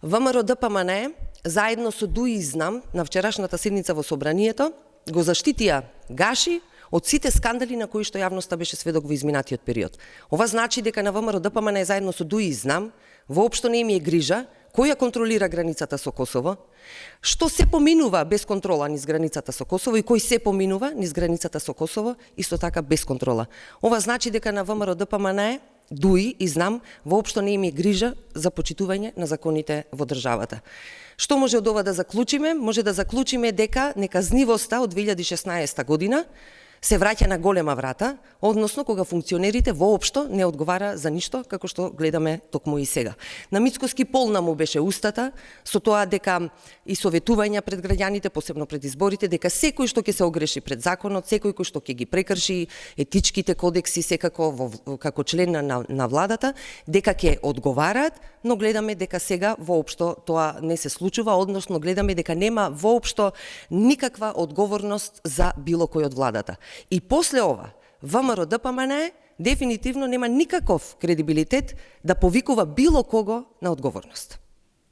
ВМРО ДПМН заедно со ДУИ и ЗНАМ на вчерашната седница во собранието го заштитија Гаши од сите скандали на кои што јавноста беше сведок во изминатиот период. Ова значи дека на ВМРО ДПМН заедно со ДУИ и ЗНАМ воопшто не им е грижа кој ја контролира границата со Косово, што се поминува без контрола низ границата со Косово и кој се поминува низ границата со Косово, исто така без контрола. Ова значи дека на ВМРО ДПМН, ДУИ и ЗНАМ воопшто не им е грижа за почитување на законите во државата. Што може од ова да заклучиме? Може да заклучиме дека неказнивоста од 2016 година се враќа на голема врата, односно кога функционерите воопшто не одговара за ништо, како што гледаме токму и сега. На Мицкоски полна му беше устата, со тоа дека и советувања пред граѓаните, посебно пред изборите, дека секој што ќе се огреши пред законот, секој кој што ќе ги прекрши етичките кодекси секако како член на владата, дека ќе одговараат, но гледаме дека сега воопшто тоа не се случува, односно гледаме дека нема воопшто никаква одговорност за било кој од владата. И после ова, ВМРО ДПМН дефинитивно нема никаков кредибилитет да повикува било кого на одговорност.